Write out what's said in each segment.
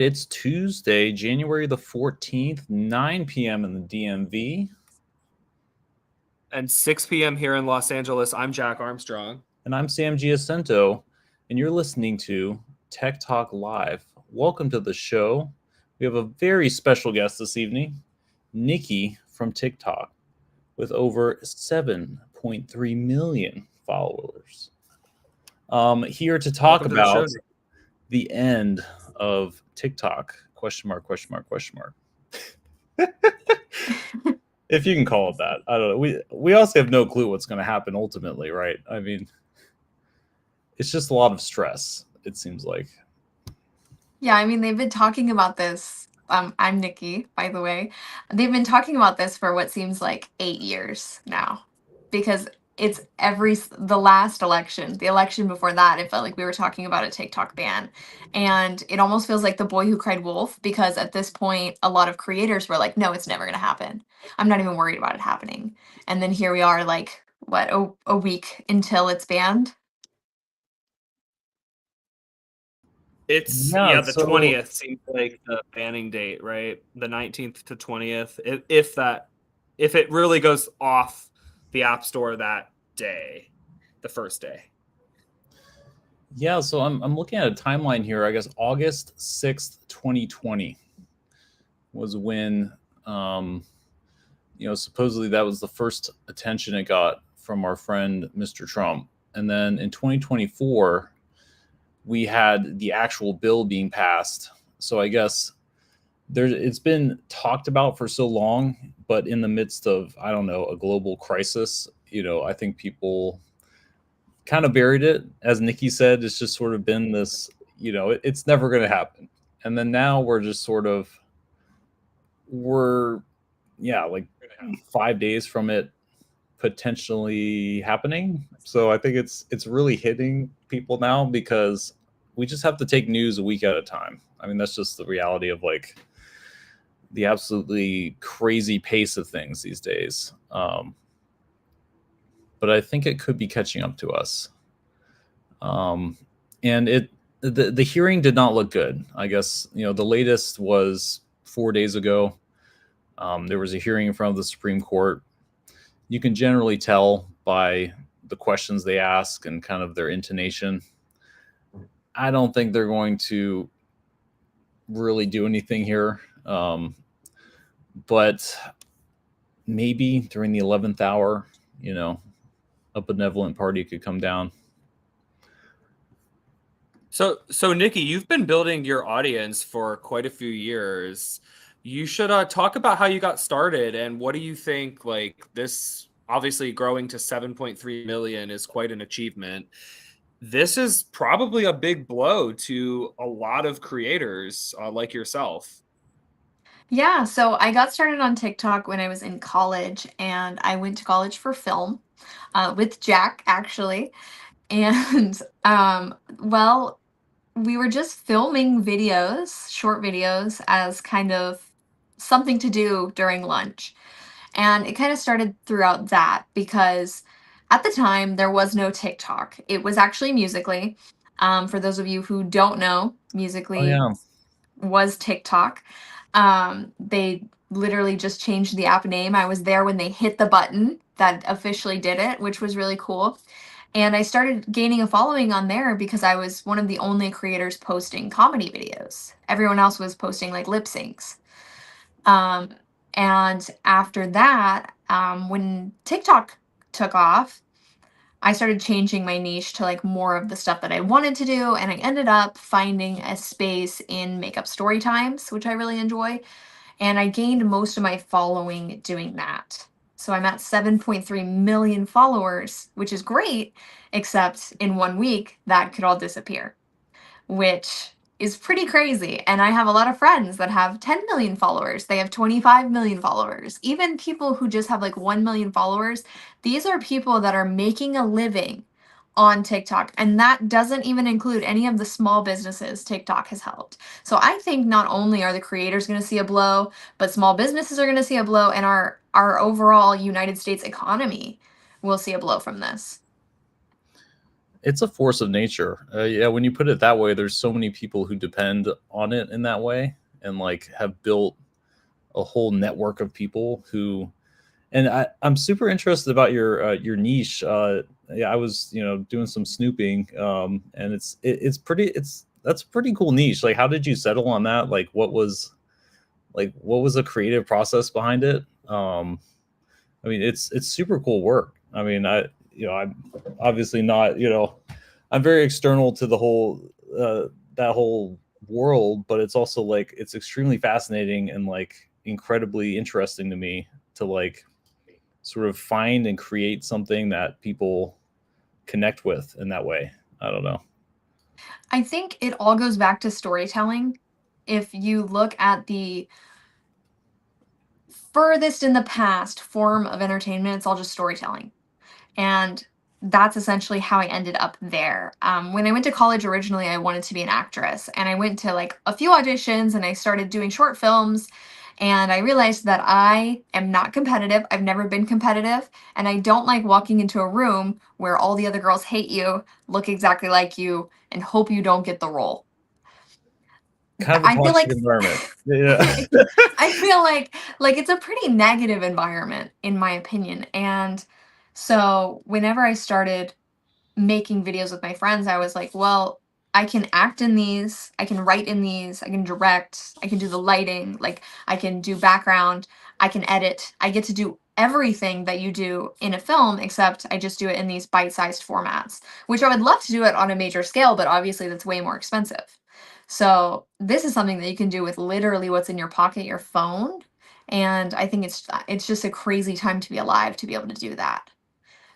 It's Tuesday, January the 14th, 9 p.m. in the DMV. And 6 p.m. here in Los Angeles. I'm Jack Armstrong. And I'm Sam Giacinto, and you're listening to Tech Talk Live. Welcome to the show. We have a very special guest this evening, Nikki from TikTok, with over 7.3 million followers. Here to talk Welcome to the show, about Nick. the end of TikTok, question mark, question mark, question mark. If you can call it that. I don't know. We also have no clue what's going to happen ultimately, right? I mean, it's just a lot of stress, it seems like. Yeah, I mean, they've been talking about this. I'm Nikki, by the way. They've been talking about this for what seems like 8 years now, because it's the last election, the election before that, it felt like we were talking about a TikTok ban. And it almost feels like the boy who cried wolf, because at this point, a lot of creators were like, no, it's never going to happen. I'm not even worried about it happening. And then here we are, like, what, a week until it's banned? It's Yeah, the so 20th seems like the banning date, right? The 19th to 20th. If it really goes off the App Store that day, the first day. yeah, so I'm looking at a timeline here. I guess August 6th, 2020 was when supposedly that was the first attention it got from our friend Mr. Trump. And then in 2024, we had the actual bill being passed. So I guess it's been talked about for so long, but in the midst of, I don't know, a global crisis, I think people kind of buried it. As Nikki said, it's just sort of been this, it's never going to happen. And then now we're like 5 days from it potentially happening. So I think it's really hitting people now because we just have to take news a week at a time. I mean, that's just the reality of like the absolutely crazy pace of things these days. But I think it could be catching up to us. And the hearing did not look good. I guess the latest was 4 days ago. There was a hearing in front of the Supreme Court. You can generally tell by the questions they ask and kind of their intonation. I don't think they're going to really do anything here. But maybe during the 11th hour, a benevolent party could come down. So Nikki, you've been building your audience for quite a few years. You should talk about how you got started and what do you think, like, this obviously growing to 7.3 million is quite an achievement. This is probably a big blow to a lot of creators like yourself. Yeah, so I got started on TikTok when I was in college, and I went to college for film with Jack, actually. And, well, we were just filming videos, short videos, as kind of something to do during lunch. And it kind of started throughout that because at the time there was no TikTok. It was actually Musically. For those of you who don't know, Oh Musically yeah. was TikTok. They literally just changed the app name. I was there when they hit the button that officially did it, which was really cool. And I started gaining a following on there because I was one of the only creators posting comedy videos. Everyone else was posting like lip syncs. Um, and after that, when TikTok took off, I started changing my niche to like more of the stuff that I wanted to do, and I ended up finding a space in makeup story times, which I really enjoy, and I gained most of my following doing that. So I'm at 7.3 million followers, which is great, except in 1 week that could all disappear, which is pretty crazy. And I have a lot of friends that have 10 million followers. They have 25 million followers. Even people who just have like 1 million followers, these are people that are making a living on TikTok. And that doesn't even include any of the small businesses TikTok has helped. So I think not only are the creators going to see a blow, but small businesses are going to see a blow, and our overall United States economy will see a blow from this. it's a force of nature. Yeah, when you put it that way, there's so many people who depend on it in that way, and like have built a whole network of people who. And I'm super interested about your niche. Yeah, I was doing some snooping, and it's pretty. That's a pretty cool niche. Like, how did you settle on that? What was the creative process behind it? I mean, it's super cool work. I mean, I'm obviously not, I'm very external to the whole that whole world, but it's also like it's extremely fascinating and like incredibly interesting to me to like sort of find and create something that people connect with in that way. I don't know. I think it all goes back to storytelling. If you look at the furthest in the past form of entertainment, it's all just storytelling. And that's essentially how I ended up there. When I went to college originally, I wanted to be an actress, and I went to like a few auditions and I started doing short films. And I realized that I am not competitive. I've never been competitive. And I don't like walking into a room where all the other girls hate you, look exactly like you, and hope you don't get the role. Kind of a I feel toxic like environment. Yeah. I feel like it's a pretty negative environment in my opinion. And so whenever I started making videos with my friends, I was like, well, I can act in these, I can write in these, I can direct, I can do the lighting, like I can do background, I can edit. I get to do everything that you do in a film, except I just do it in these bite-sized formats, which I would love to do it on a major scale, but obviously that's way more expensive. So this is something that you can do with literally what's in your pocket, your phone. And I think it's just a crazy time to be alive to be able to do that.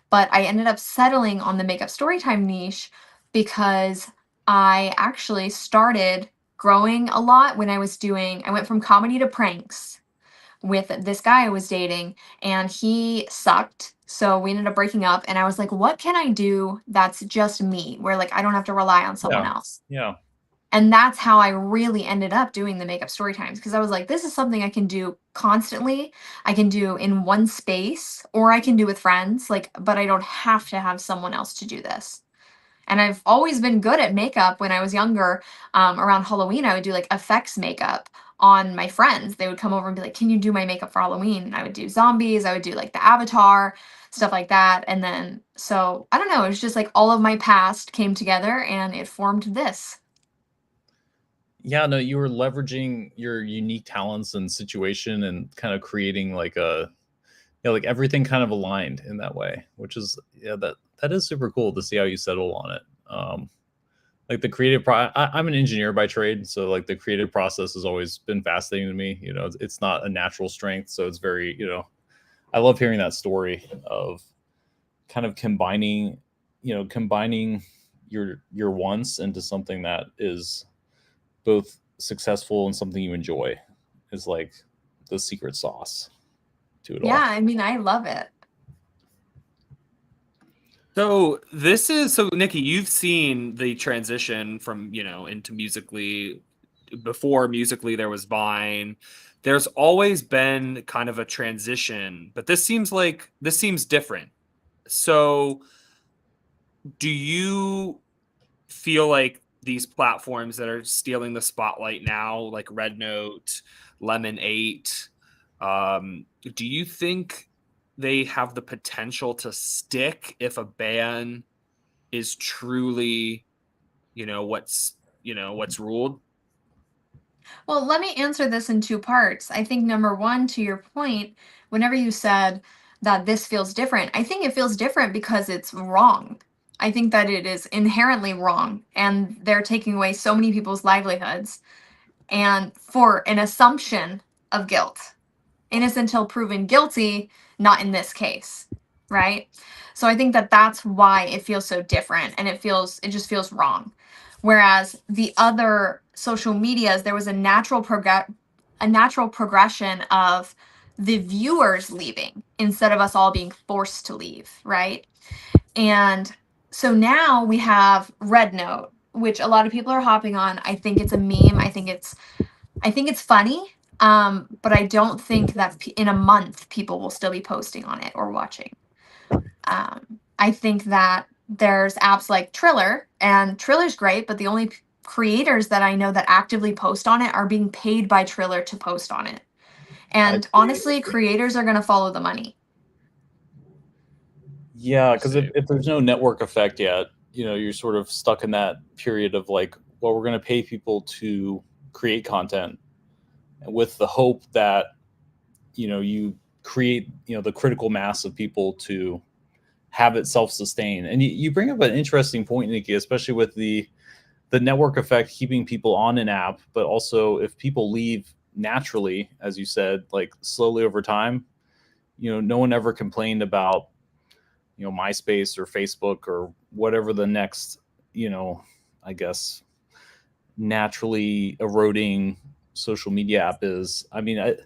But I ended up settling on the makeup storytime niche because I actually started growing a lot when I went from comedy to pranks with this guy I was dating, and he sucked. So we ended up breaking up, and I was like, what can I do that's just me, where like I don't have to rely on someone Yeah. else? Yeah. And that's how I really ended up doing the makeup story times, because I was like, this is something I can do constantly. I can do in one space, or I can do with friends, like, but I don't have to have someone else to do this. And I've always been good at makeup. When I was younger, around Halloween, I would do like effects makeup on my friends. They would come over and be like, can you do my makeup for Halloween? And I would do zombies, I would do like the Avatar, stuff like that. And then, so I don't know, it was just like all of my past came together and it formed this. Yeah, no, you were leveraging your unique talents and situation and kind of creating like like everything kind of aligned in that way, which is that is super cool to see how you settle on it. Like the I'm an engineer by trade, so like the creative process has always been fascinating to me. It's not a natural strength, so it's very, I love hearing that story of kind of combining your wants into something that is both successful and something you enjoy is like the secret sauce to it Yeah, all. I mean, I love it. So Nikki, you've seen the transition from, into Musically. Before Musically, there was Vine. There's always been kind of a transition, but this seems different. So do you feel like these platforms that are stealing the spotlight now, like Red Note, Lemon 8, do you think they have the potential to stick if a band is truly, what's ruled? Well, let me answer this in two parts. I think number one, to your point, whenever you said that this feels different, I think it feels different because it's wrong. I think that it is inherently wrong, and they're taking away so many people's livelihoods and for an assumption of guilt. Innocent until proven guilty, not in this case, right? So I think that that's why it feels so different, and it just feels wrong. Whereas the other social medias, there was a natural progression of the viewers leaving instead of us all being forced to leave, right? And so now we have Red Note, which a lot of people are hopping on. I think it's a meme. I think it's funny, but I don't think that in a month people will still be posting on it or watching. I think that there's apps like Triller, and Triller's great, but the only creators that I know that actively post on it are being paid by Triller to post on it. And honestly, creators are going to follow the money. Yeah, because if there's no network effect yet, you're sort of stuck in that period of like, well, we're going to pay people to create content with the hope that, you create, the critical mass of people to have it self-sustain. And you bring up an interesting point, Nikki, especially with the network effect keeping people on an app, but also if people leave naturally, as you said, like slowly over time, no one ever complained about, MySpace or Facebook or whatever the next, I guess, naturally eroding social media app is. I mean,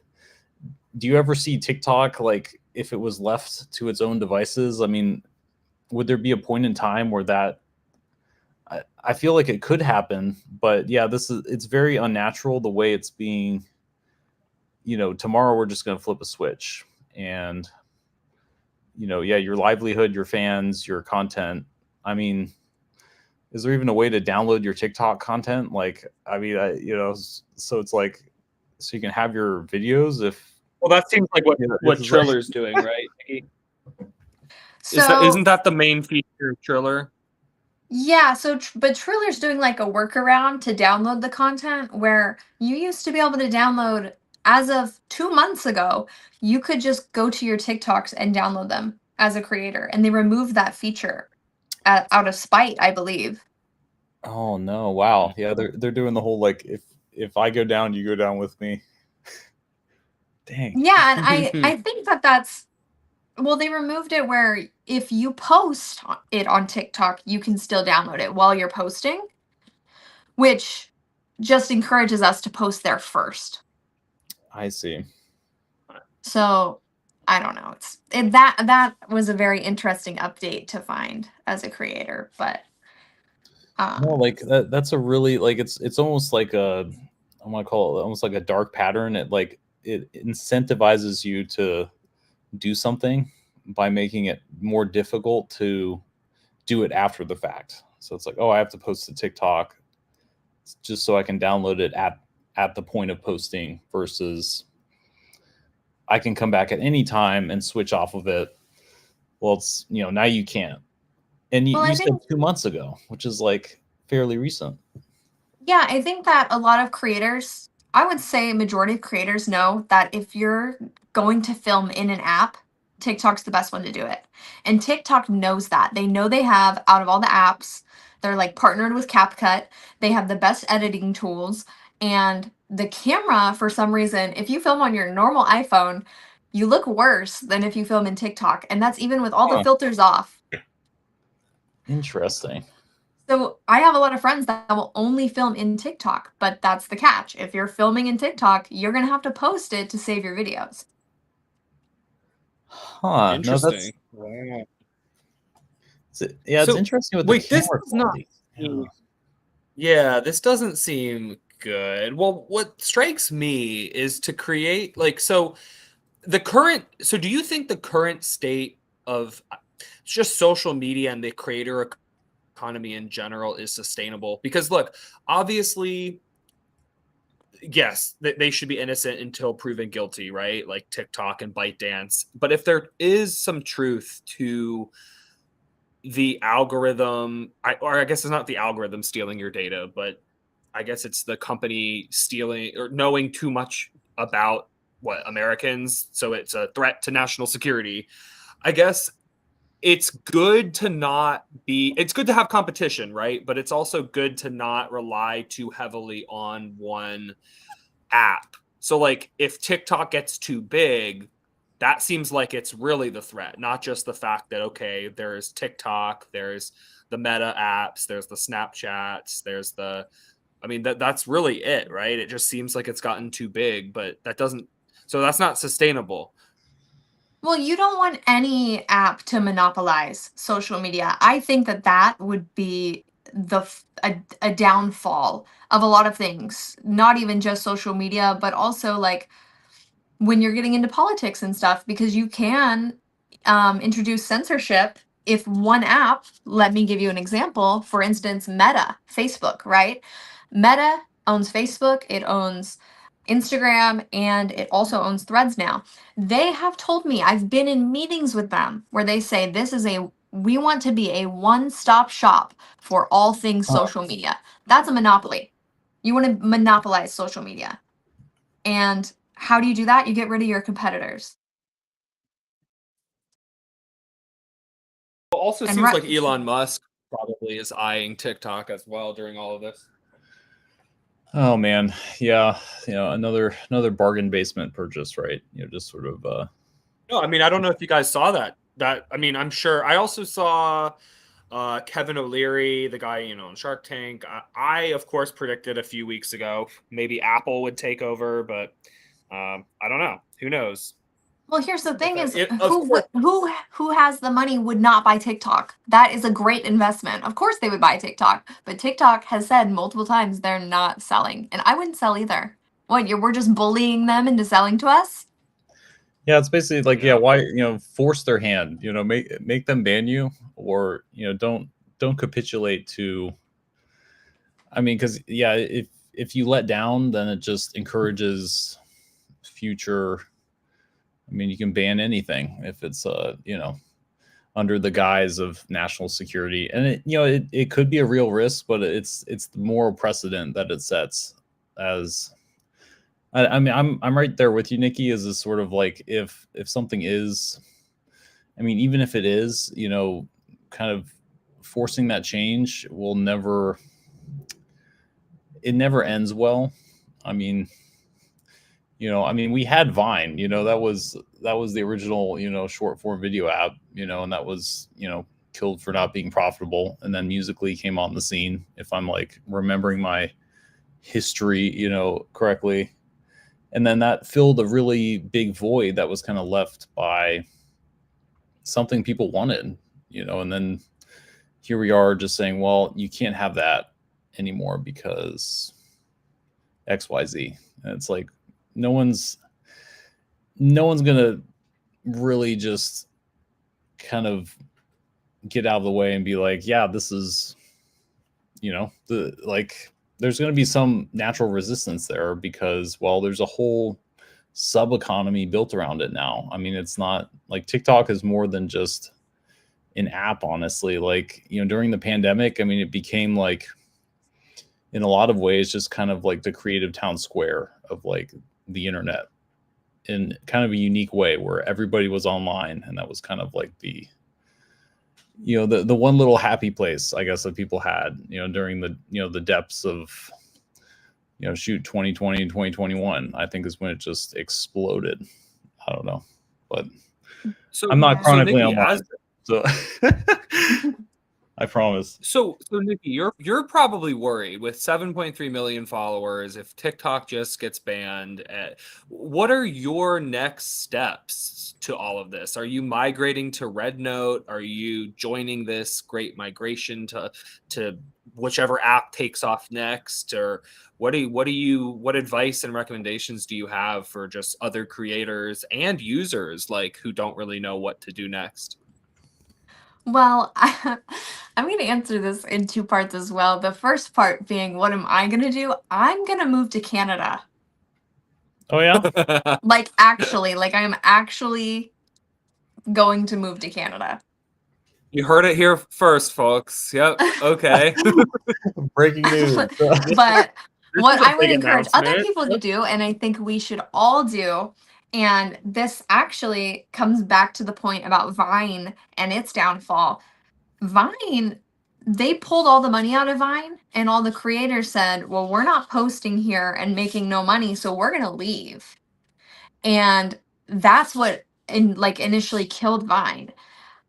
do you ever see TikTok, like if it was left to its own devices? I mean, would there be a point in time where that, I feel like it could happen, but yeah, it's very unnatural the way it's being, tomorrow we're just going to flip a switch and, yeah, your livelihood, your fans, your content. I mean, is there even a way to download your TikTok content? Like, I mean, so it's like, so you can have your videos if. Well, that seems like what Triller's doing, right, Nikki? So isn't that the main feature of Triller? Yeah, but Triller's doing like a workaround to download the content where you used to be able to download as of 2 months ago, you could just go to your TikToks and download them as a creator. And they removed that feature out of spite, I believe. Oh no! Wow. Yeah, they're doing the whole like if I go down, you go down with me. Dang. Yeah, and I think that's well, they removed it where if you post it on TikTok, you can still download it while you're posting, which just encourages us to post there first. I see. So I don't know. That was a very interesting update to find as a creator, but No, like that's a really like it's almost like I want to call it almost like a dark pattern. It incentivizes you to do something by making it more difficult to do it after the fact. So it's like, oh, I have to post to TikTok just so I can download it at the point of posting versus I can come back at any time and switch off of it. Well, it's, now you can't. And you said 2 months ago, which is like fairly recent. Yeah, I think that a lot of creators, I would say majority of creators know that if you're going to film in an app, TikTok's the best one to do it. And TikTok knows that. They know they have, out of all the apps, they're like partnered with CapCut. They have the best editing tools. And the camera, for some reason, if you film on your normal iPhone, you look worse than if you film in TikTok. And that's even with all the filters off. Interesting. So I have a lot of friends that will only film in TikTok, but that's the catch. If you're filming in TikTok, you're going to have to post it to save your videos. Huh. Interesting. No, it's interesting with the camera quality. Yeah, this doesn't seem good. Well, what strikes me is to create so do you think the current state of just social media and the creator economy in general is sustainable? Because look, obviously, yes, they should be innocent until proven guilty, right? Like TikTok and ByteDance. But if there is some truth to the algorithm, or I guess it's not the algorithm stealing your data, but I guess it's the company stealing or knowing too much about Americans, so it's a threat to national security. I guess it's good to have competition, right? But it's also good to not rely too heavily on one app. So like if TikTok gets too big, that seems like it's really the threat, not just the fact that, okay, there's TikTok, there's the Meta apps, there's the Snapchats, that's really it, right? It just seems like it's gotten too big, but that's not sustainable. Well, you don't want any app to monopolize social media. I think that would be a downfall of a lot of things, not even just social media, but also like when you're getting into politics and stuff, because you can introduce censorship if one app, let me give you an example. For instance, Meta, Facebook, right? Meta owns Facebook, it owns Instagram, and it also owns Threads now. They have told me, I've been in meetings with them where they say we want to be a one-stop shop for all things social media. That's a monopoly. You want to monopolize social media. And how do you do that? You get rid of your competitors. It also And seems like Elon Musk probably is eyeing TikTok as well during all of this. Oh man, yeah, another bargain basement purchase, right? Just sort of. No, I mean, I don't know if you guys saw that. I mean, I'm sure. I also saw Kevin O'Leary, the guy on Shark Tank. I of course predicted a few weeks ago maybe Apple would take over, but I don't know. Who knows? Well, here's the thing: course, who has the money would not buy TikTok. That is a great investment. Of course, they would buy TikTok, but TikTok has said multiple times they're not selling, and I wouldn't sell either. What? We're just bullying them into selling to us? Yeah, it's basically like, why force their hand? Make them ban you, or don't capitulate to. I mean, because if you let down, then it just encourages future. I mean, you can ban anything if it's under the guise of national security, and it could be a real risk, but it's the moral precedent that it sets. As I mean, I'm right there with you, Nikki. Is this sort of like if something is, I mean, even if it is, kind of forcing that change will never. It never ends well. I mean, we had Vine, that was the original, short form video app, and that was, killed for not being profitable. And then Musically came on the scene, if I'm like remembering my history, correctly. And then that filled a really big void that was kind of left by something people wanted, and then here we are just saying, well, you can't have that anymore because XYZ. And it's like, no one's gonna really just kind of get out of the way and be like, yeah, this is, there's going to be some natural resistance there because, well, there's a whole sub economy built around it now. I mean, it's not like TikTok is more than just an app, honestly. Like, during the pandemic, I mean, it became like, in a lot of ways, just kind of like the creative town square of like the internet, in kind of a unique way where everybody was online, and that was kind of like the the one little happy place, I guess, that people had during the the depths of 2020 and 2021. I think is when it just exploded. I don't know, but I'm not chronically online, so I promise. So Nikki, you're probably worried with 7.3 million followers if TikTok just gets banned. What are your next steps to all of this? Are you migrating to Red Note? Are you joining this great migration to whichever app takes off next? Or what advice and recommendations do you have for just other creators and users like who don't really know what to do next? Well, I'm going to answer this in two parts as well. The first part being, what am I going to do? I'm going to move to Canada. Oh, yeah? Like, I'm actually going to move to Canada. You heard it here first, folks. Yep. Okay. Breaking news. But what I would encourage other people to do, and I think we should all do, and this actually comes back to the point about Vine and its downfall. Vine, they pulled all the money out of Vine, and all the creators said, well, we're not posting here and making no money, so we're going to leave. And that's what initially killed Vine.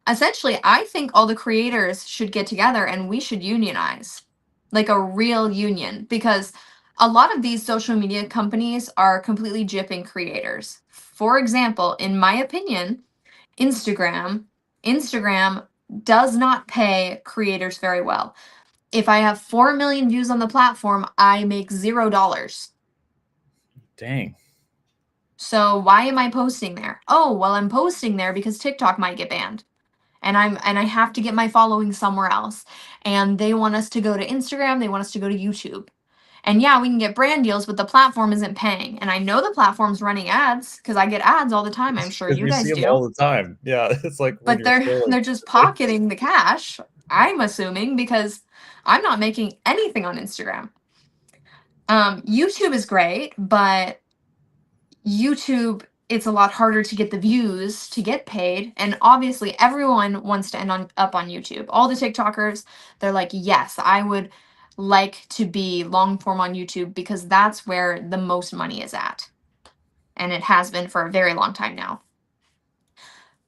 Essentially, I think all the creators should get together and we should unionize, like a real union, because a lot of these social media companies are completely gypping creators. For example, in my opinion, Instagram does not pay creators very well. If I have 4 million views on the platform, I make $0. Dang. So why am I posting there? Oh, well, I'm posting there because TikTok might get banned. and I have to get my following somewhere else. And they want us to go to Instagram, they want us to go to YouTube. And yeah, we can get brand deals, but the platform isn't paying. And I know the platform's running ads because I get ads all the time. I'm sure Because you we see guys them do. all the time. Yeah, it's like when But you're scrolling. they're just pocketing the cash, I'm assuming, because I'm not making anything on Instagram. YouTube is great, but YouTube, it's a lot harder to get the views to get paid. And obviously, everyone wants to up on YouTube. All the TikTokers, they're like, yes, I would like to be long form on YouTube because that's where the most money is at. And it has been for a very long time now.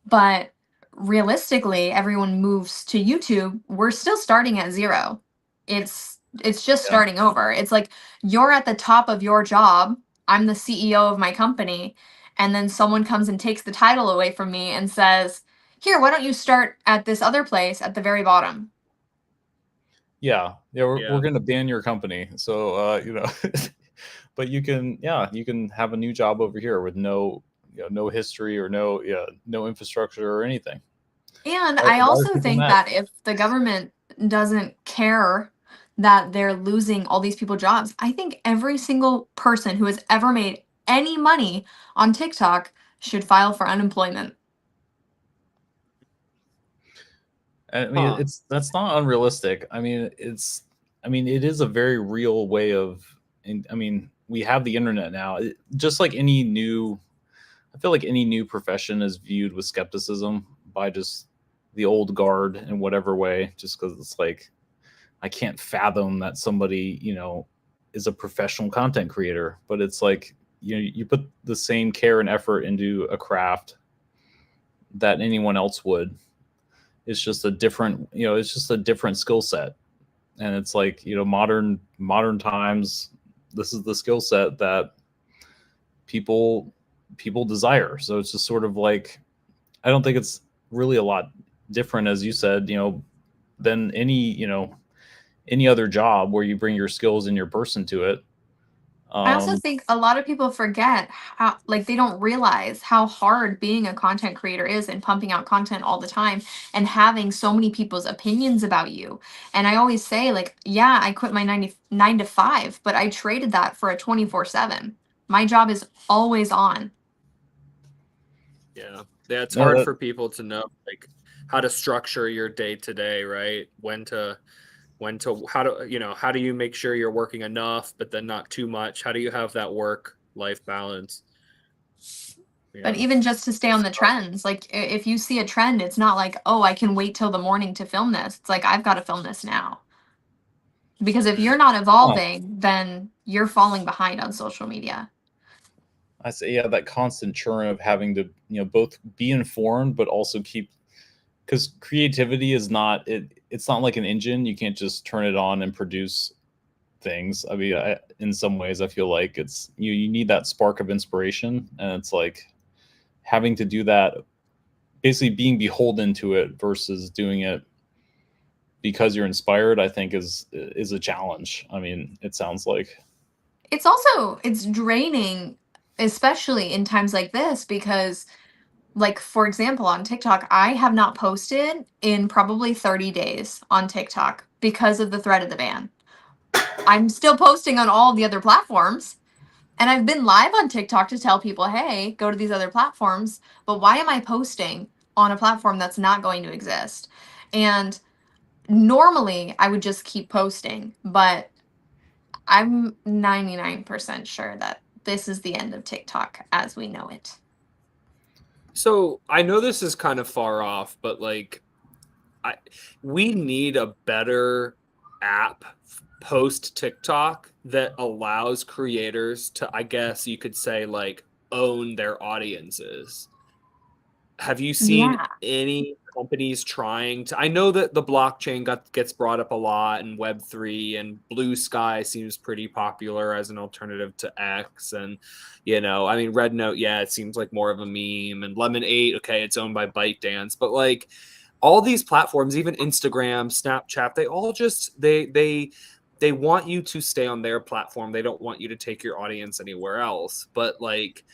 But realistically, everyone moves to YouTube. We're still starting at zero. It's just starting over. It's like you're at the top of your job. I'm the CEO of my company, and then someone comes and takes the title away from me and says, "Here, why don't you start at this other place at the very bottom?" Yeah, we're going to ban your company. So but you can have a new job over here with no history or no infrastructure or anything. And Why I are also people think mad? that if the government doesn't care that they're losing all these people jobs, I think every single person who has ever made any money on TikTok should file for unemployment. I mean, that's not unrealistic. I mean, it is a very real way of. I mean, we have the internet now. Just like any new, I feel like any new profession is viewed with skepticism by just the old guard in whatever way. Just because it's like, I can't fathom that somebody is a professional content creator, but it's like you put the same care and effort into a craft that anyone else would. It's just a different skill set. And it's like modern times, this is the skill set that people desire. So it's just sort of like, I don't think it's really a lot different, as you said, than any other job where you bring your skills and your person to it. I also think a lot of people forget how, like, they don't realize how hard being a content creator is and pumping out content all the time and having so many people's opinions about you. And I always say, like, yeah, I quit my 9 to 5, but I traded that for a 24/7. My job is always on. Yeah, it's hard for people to know, like, how to structure your day to day, right? How do you make sure you're working enough but then not too much? How do you have that work life balance? But even just to stay on the trends, like if you see a trend, it's not like, oh, I can wait till the morning to film this. It's like, I've got to film this now. Because if you're not evolving, then you're falling behind on social media. I say, yeah, that constant churn of having to both be informed but also keep, because creativity is not it's not like an engine. You can't just turn it on and produce things. I mean, in some ways I feel like it's you need that spark of inspiration, and it's like having to do that, basically being beholden to it versus doing it because you're inspired, I think is a challenge. I mean, it sounds like It's draining, especially in times like this, because, like, for example, on TikTok, I have not posted in probably 30 days on TikTok because of the threat of the ban. I'm still posting on all the other platforms. And I've been live on TikTok to tell people, hey, go to these other platforms. But why am I posting on a platform that's not going to exist? And normally I would just keep posting, but I'm 99% sure that this is the end of TikTok as we know it. So I know this is kind of far off, but like, we need a better app post TikTok that allows creators to, I guess you could say, like, own their audiences. Have you seen any companies trying to? I know that the blockchain gets brought up a lot, and Web3 and Blue Sky seems pretty popular as an alternative to X. And I mean, Red Note, yeah, it seems like more of a meme. And Lemon8, okay, it's owned by ByteDance, but like all these platforms, even Instagram, Snapchat, they all just they want you to stay on their platform. They don't want you to take your audience anywhere else. But like,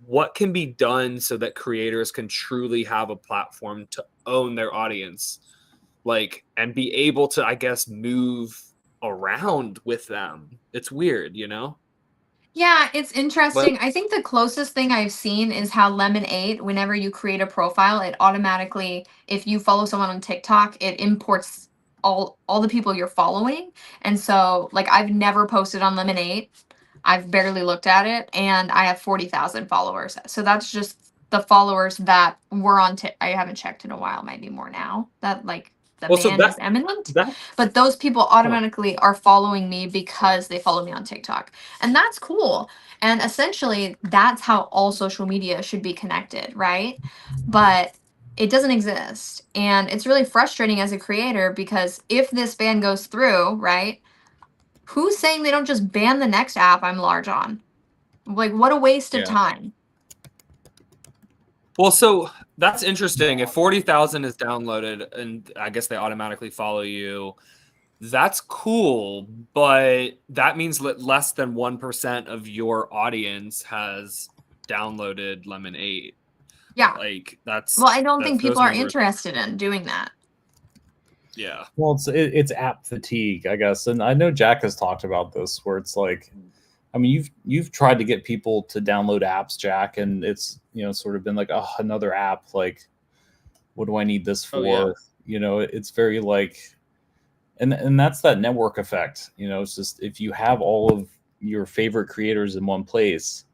what can be done so that creators can truly have a platform to own their audience, like, and be able to, I guess, move around with them? It's weird, you know? Yeah, it's But interesting. I think the closest thing I've seen is how Lemon8, whenever you create a profile, it automatically, if you follow someone on TikTok, it imports all the people you're following. And so, like, I've never posted on Lemon8. I've barely looked at it, and I have 40,000 followers. So that's just the followers that were on I haven't checked in a while, maybe more now. That like the well, so ban is imminent. that But those people huh. automatically are following me because they follow me on TikTok. And that's cool. And essentially, that's how all social media should be connected, right? But it doesn't exist. And it's really frustrating as a creator because if this ban goes through, right? Who's saying they don't just ban the next app I'm large on? Like, what a waste of Yeah. time. Well, so that's interesting. If 40,000 is downloaded and I guess they automatically follow you, that's cool, but that means that less than 1% of your audience has downloaded Lemon8. Yeah. Like Well, I don't think people those are numbers. interested in doing that. Yeah. Well, it's app fatigue, I guess, and I know Jack has talked about this, where it's like, I mean, you've tried to get people to download apps, Jack, and it's sort of been like, oh, another app. Like, what do I need this Oh, yeah. for? It's very like, and that's that network effect. It's just if you have all of your favorite creators in one place,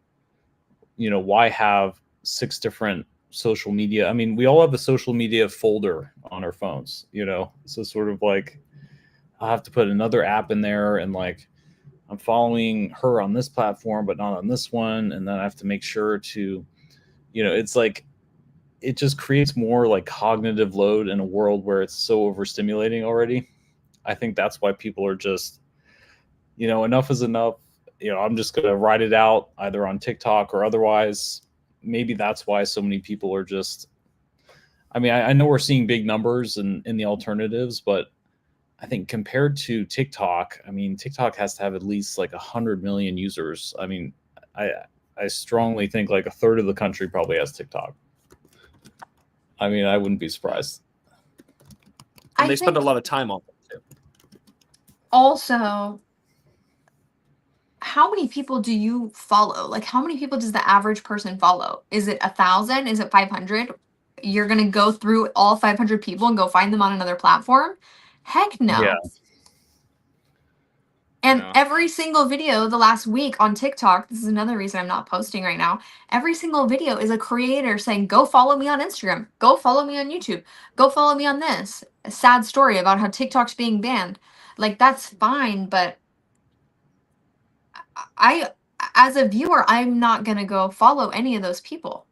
why have 6 different social media? I mean, we all have a social media folder on our phones, so sort of like I'll have to put another app in there, and like I'm following her on this platform but not on this one, and then I have to make sure to it's like it just creates more like cognitive load in a world where it's so overstimulating already. I think that's why people are just enough is enough. I'm just going to write it out either on TikTok or otherwise. Maybe that's why so many people are just, I mean, I know we're seeing big numbers in the alternatives, but I think compared to TikTok, I mean, TikTok has to have at least like 100 million users. I mean, I I strongly think like a third of the country probably has TikTok. I mean, I wouldn't be surprised. And I they spend a think lot of time on it too. also, how many people do you follow? Like, how many people does the average person follow? Is it 1,000? Is it 500? You're gonna go through all 500 people and go find them on another platform? Heck Yeah. no. And Yeah. every single video the last week on TikTok, this is another reason I'm not posting right now. Every single video is a creator saying, go follow me on Instagram, go follow me on YouTube, go follow me on this. A sad story about how TikTok's being banned. Like, that's fine, but I, as a viewer, I'm not going to go follow any of those people.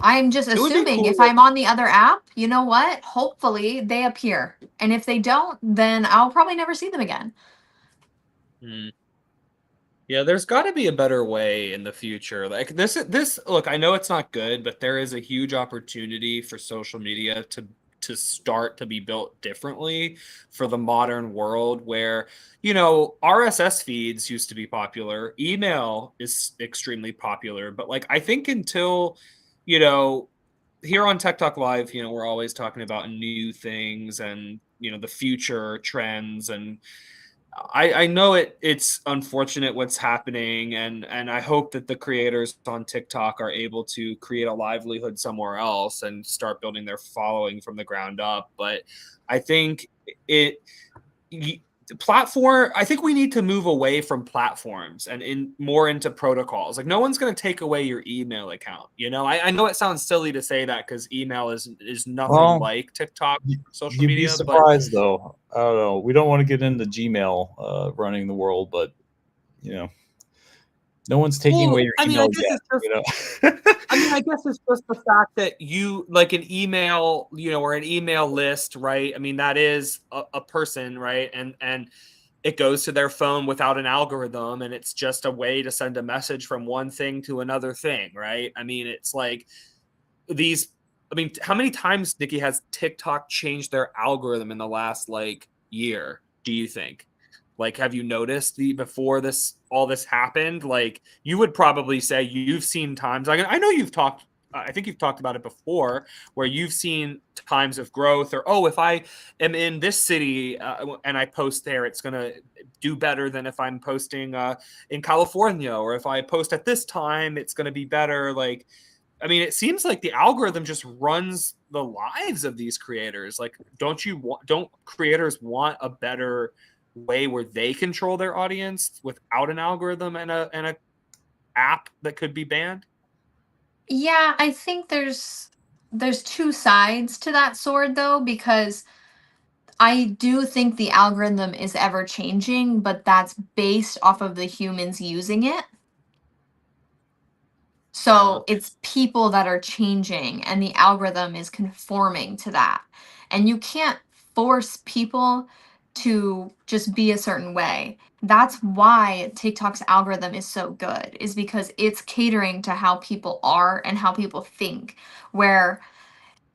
I'm just It would be assuming if cool. I'm on the other app, you know what? Hopefully they appear. And if they don't, then I'll probably never see them again. Hmm. Yeah, there's got to be a better way in the future. Like this. Look, I know it's not good, but there is a huge opportunity for social media to start to be built differently for the modern world, where RSS feeds used to be popular, email is extremely popular, but like I think until you know here on Tech Talk Live, we're always talking about new things and the future trends, and I know it's unfortunate what's happening, and I hope that the creators on TikTok are able to create a livelihood somewhere else and start building their following from the ground up. But I think it platform I think we need to move away from platforms and in more into protocols. Like no one's going to take away your email account. I know it sounds silly to say that because email is nothing Well, like TikTok social you'd be media, but surprised though. I don't know. We don't want to get into Gmail running the world, but you know, no one's taking away well, your I mean, I email guess yet. it's just I mean, I guess it's just the fact that you like an email, or an email list, right? I mean, that is a person, right? And it goes to their phone without an algorithm, and it's just a way to send a message from one thing to another thing, right? I mean, it's like these. I mean, how many times, Nikki, has TikTok changed their algorithm in the last like year? Do you think? Like, have you noticed before all this happened? Like, you would probably say you've seen times. Like, I know you've talked. I think you've talked about it before, where you've seen times of growth, or if I am in this city and I post there, it's gonna do better than if I'm posting in California, or if I post at this time, it's gonna be better. Like, I mean, it seems like the algorithm just runs the lives of these creators. Like, don't creators want a better way where they control their audience without an algorithm and a app that could be banned? Yeah, I think there's two sides to that sword though, because I do think the algorithm is ever changing, but that's based off of the humans using it. So it's people that are changing and the algorithm is conforming to that. And you can't force people to just be a certain way. That's why TikTok's algorithm is so good, is because it's catering to how people are and how people think. Where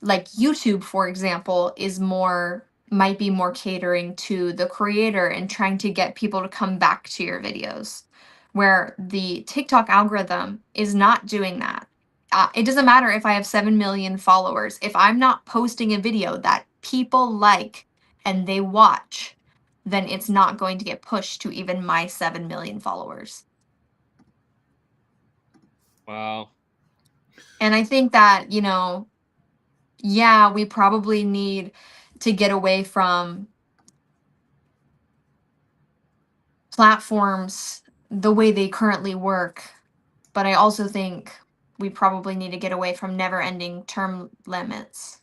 like YouTube, for example, might be more catering to the creator and trying to get people to come back to your videos, where the TikTok algorithm is not doing that. It doesn't matter if I have 7 million followers. If I'm not posting a video that people like and they watch, then it's not going to get pushed to even my 7 million followers. Wow. And I think that, yeah, we probably need to get away from platforms the way they currently work. But I also think we probably need to get away from never-ending term limits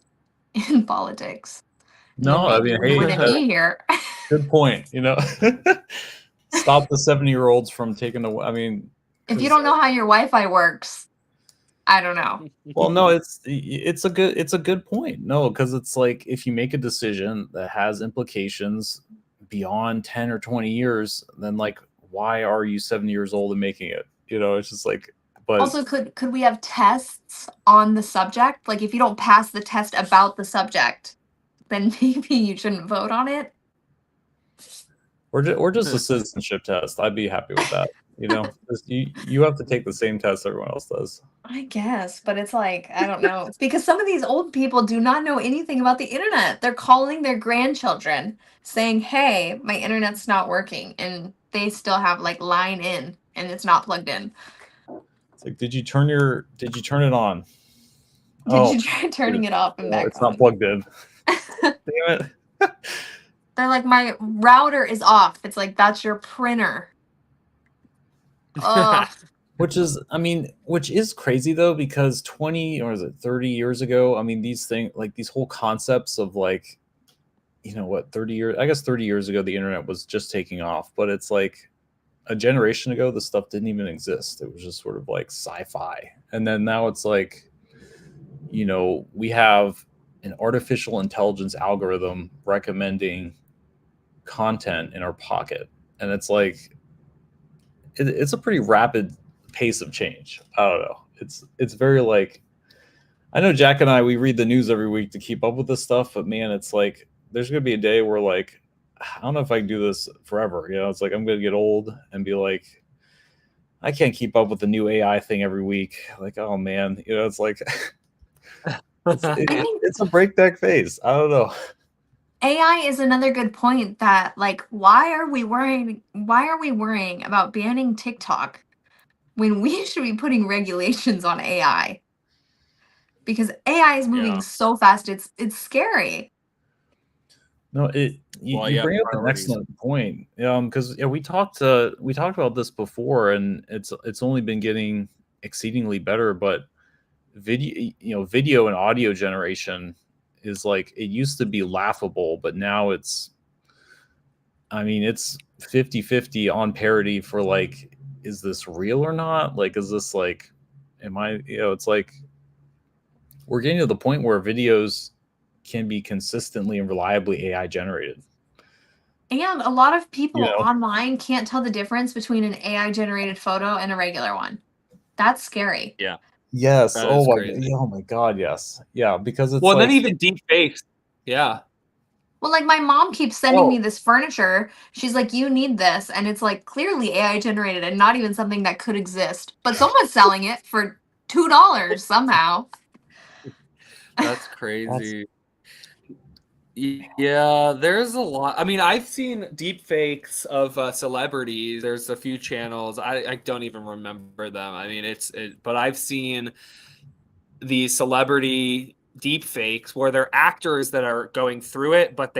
in politics. No, I mean, We wouldn't be here. good point. Stop the 70-year-olds from taking the. I mean, If you don't know how your Wi-Fi works, I don't know. well, no, it's a good point. No, because it's like if you make a decision that has implications beyond 10 or 20 years, then like why are you 70 years old and making it? It's just like. But also, could we have tests on the subject? Like if you don't pass the test about the subject, then maybe you shouldn't vote on it. Or just a citizenship test. I'd be happy with that. You have to take the same test everyone else does. I guess, but it's like, I don't know. It's because some of these old people do not know anything about the internet. They're calling their grandchildren saying, "Hey, my internet's not working." And they still have like line in and it's not plugged in. It's like, did you turn it on? Did you try turning it off and back it's not plugged in. Damn it. They're like, my router is off. It's like, that's your printer. Ugh. Which is crazy though, because 20 or is it 30 years ago, I mean, these things, like these whole concepts of like, 30 years, I guess 30 years ago, the internet was just taking off, but it's like a generation ago, this stuff didn't even exist. It was just sort of like sci-fi. And then now it's like, we have an artificial intelligence algorithm recommending content in our pocket. And it's like, it's a pretty rapid pace of change. I don't know. It's very like, I know Jack and we read the news every week to keep up with this stuff, but man, it's like, there's going to be a day where like, I don't know if I can do this forever. It's like, I'm going to get old and be like, I can't keep up with the new AI thing every week. Like, oh man, it's like, it's a breakneck phase. I don't know. AI is another good point that like, why are we worrying about banning TikTok when we should be putting regulations on AI? Because AI is moving so fast, it's scary. No, you bring up an excellent point. Because we talked about this before, and it's only been getting exceedingly better. But video and audio generation is like, it used to be laughable, but now it's 50-50 on parity for like, is this real or not? Like, is this like, it's like we're getting to the point where videos can be consistently and reliably AI generated. And a lot of people online can't tell the difference between an AI generated photo and a regular one. That's scary. Yeah. Yes. Oh my God. Yes. Yeah. Because it's then even deep fakes. Yeah. Well, like my mom keeps sending me this furniture. She's like, "You need this," and it's like clearly AI generated and not even something that could exist. But someone's selling it for $2 somehow. That's crazy. Yeah, there's a lot. I mean, I've seen deep fakes of celebrities. There's a few channels. I don't even remember them. I mean, but I've seen these celebrity deep fakes where they're actors that are going through it, but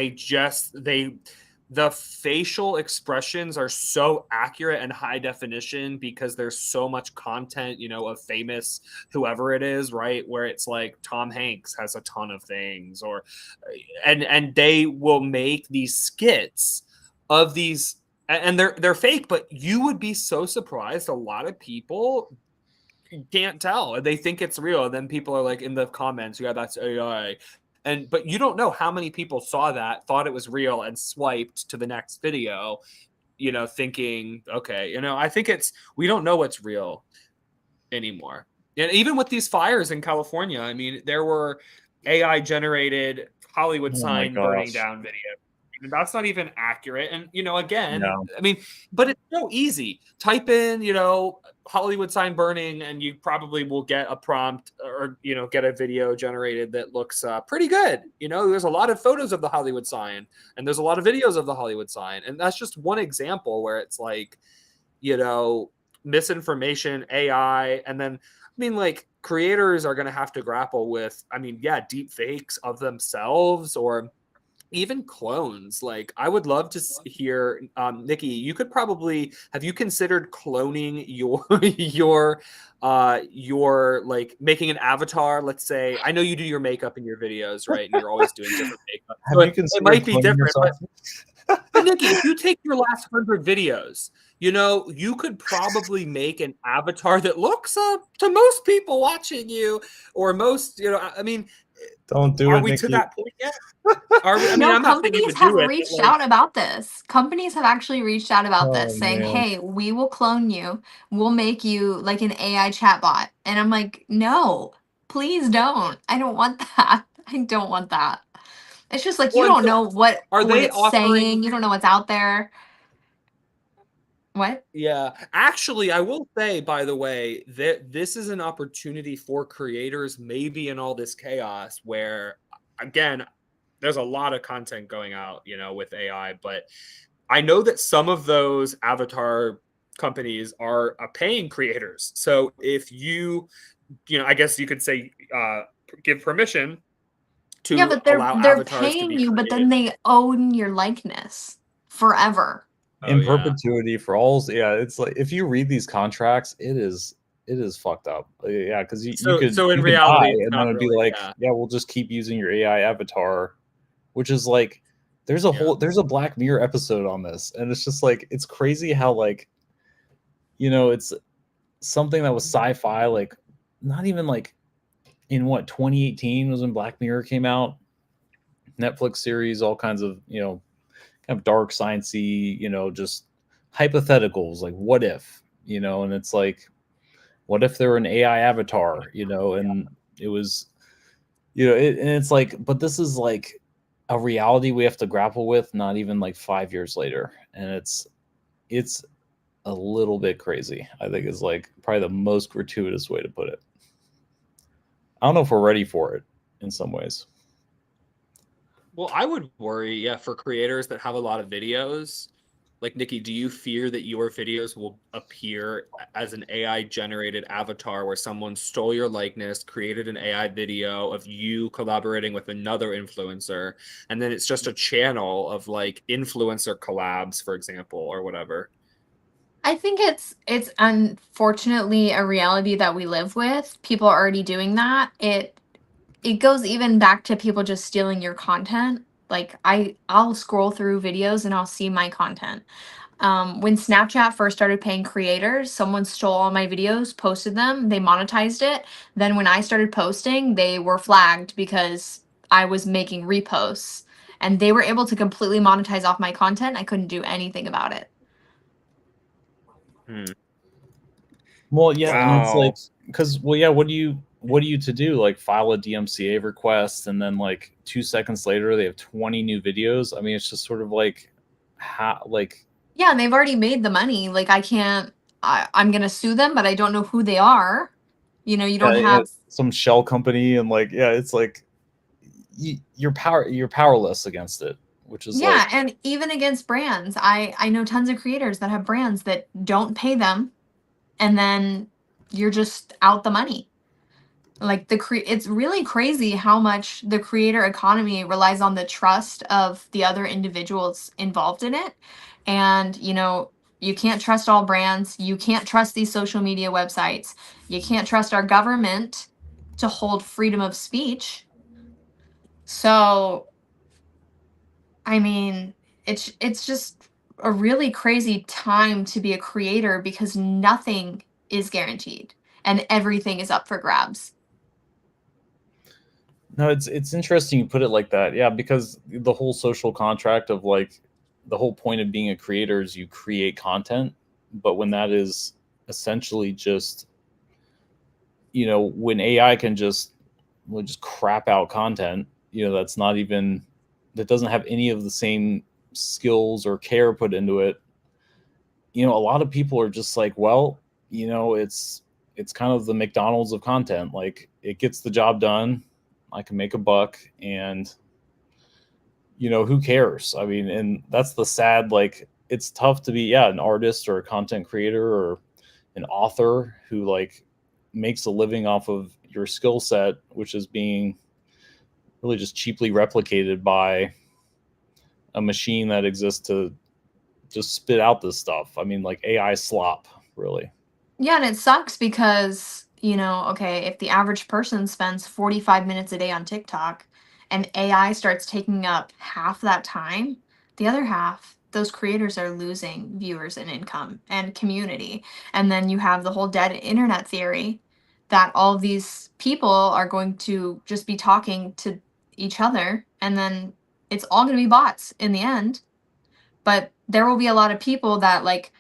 the facial expressions are so accurate and high definition because there's so much content, of famous whoever it is, right? Where it's like Tom Hanks has a ton of things, and they will make these skits of these, and they're fake, but you would be so surprised. A lot of people can't tell. They think it's real. And then people are like in the comments, yeah, that's AI. But you don't know how many people saw that, thought it was real, and swiped to the next video, thinking, okay, I think we don't know what's real anymore. And even with these fires in California, I mean, there were AI generated Hollywood sign burning down videos. That's not even accurate. And, again, No. I mean, but it's so easy. Type in, Hollywood sign burning, and you probably will get a prompt or, get a video generated that looks pretty good. There's a lot of photos of the Hollywood sign, and there's a lot of videos of the Hollywood sign. And that's just one example where it's like, misinformation, AI, and then, I mean, like, creators are going to have to grapple with, deep fakes of themselves or even clones. Like, I would love to hear, Nikki, have you considered cloning your like making an avatar? Let's say, I know you do your makeup in your videos, right? And you're always doing different makeup. So it might be different. But Nikki, if you take your last 100 videos, you could probably make an avatar that looks to most people watching you, or most, I mean, don't do it. Are we Nikki. to that point yet? Companies have reached out about this. Companies have actually reached out about this, saying, "Hey, we will clone you. We'll make you like an AI chatbot." And I'm like, "No, please don't. I don't want that. I don't want that." It's just like you don't know what it's saying. You don't know what's out there. What? Yeah, actually, I will say, by the way, that this is an opportunity for creators, maybe in all this chaos, where, again, there's a lot of content going out, with AI, but I know that some of those avatar companies are paying creators. So if I guess you could say, give permission to but they're paying you, but then they own your likeness forever. In perpetuity for all. Yeah, it's like, if you read these contracts, it is fucked up. Yeah, because you could in reality, die, and then it'd be like, yeah, we'll just keep using your AI avatar, which is like, there's a Black Mirror episode on this, and it's just like, it's crazy how, like, it's something that was sci-fi, like, not even like in 2018 was when Black Mirror came out, Netflix series, all kinds of kind of dark sciencey, just hypotheticals, like what if, and it's like, what if there were an AI avatar, and it was, and it's like, but this is like a reality we have to grapple with, not even like 5 years later, and it's a little bit crazy. I think is like probably the most gratuitous way to put it. I don't know if we're ready for it in some ways. Well, I would worry, for creators that have a lot of videos. Like, Nikki, do you fear that your videos will appear as an AI-generated avatar where someone stole your likeness, created an AI video of you collaborating with another influencer, and then it's just a channel of, like, influencer collabs, for example, or whatever? I think it's unfortunately a reality that we live with. People are already doing that. It goes even back to people just stealing your content. Like I'll scroll through videos and I'll see my content. When Snapchat first started paying creators, someone stole all my videos, posted them, they monetized it. Then when I started posting, they were flagged because I was making reposts, and they were able to completely monetize off my content. I couldn't do anything about it. Well, yeah, and it's like, because, well, yeah, what do you what are you to do? Like file a DMCA request, and then like 2 seconds later they have 20 new videos. I mean, it's just sort of like how like Yeah, and they've already made the money. Like I'm gonna sue them, but I don't know who they are. You don't yeah, have. some shell company, and like it's like you're powerless against it, which is Yeah, like and even against brands. I know tons of creators that have brands that don't pay them, and then you're just out the money. Like it's really crazy how much the creator economy relies on the trust of the other individuals involved in it. And you can't trust all brands, you can't trust these social media websites, you can't trust our government to hold freedom of speech. So I mean, it's just a really crazy time to be a creator because nothing is guaranteed and everything is up for grabs. no, it's interesting you put it like that. Yeah, because the whole social contract of like the whole point of being a creator is you create content, but when that is essentially just when AI can just will just crap out content, that's not even that doesn't have any of the same skills or care put into it. A lot of people are just like, well, it's kind of the McDonald's of content. Like it gets the job done. I can make a buck, and who cares? I mean, and that's the sad, like it's tough to be an artist or a content creator or an author who like makes a living off of your skill set, which is being really just cheaply replicated by a machine that exists to just spit out this stuff. I mean, like AI slop, really. Yeah, and it sucks because, okay, if the average person spends 45 minutes a day on TikTok and AI starts taking up half that time, the other half, those creators are losing viewers and income and community. And then you have the whole dead internet theory that all of these people are going to just be talking to each other, and then it's all going to be bots in the end. But there will be a lot of people that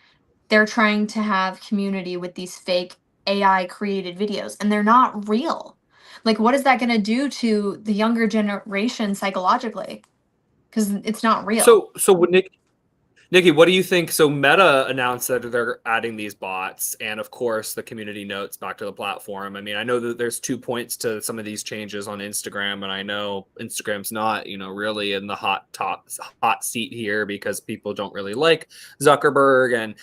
they're trying to have community with these fake AI created videos, and they're not real. Like, what is that going to do to the younger generation psychologically? Because it's not real. So Nikki, what do you think? So Meta announced that they're adding these bots, and of course the community notes back to the platform. I mean, I know that there's 2 points to some of these changes on Instagram, and I know Instagram's not, really in the hot seat here because people don't really like Zuckerberg, and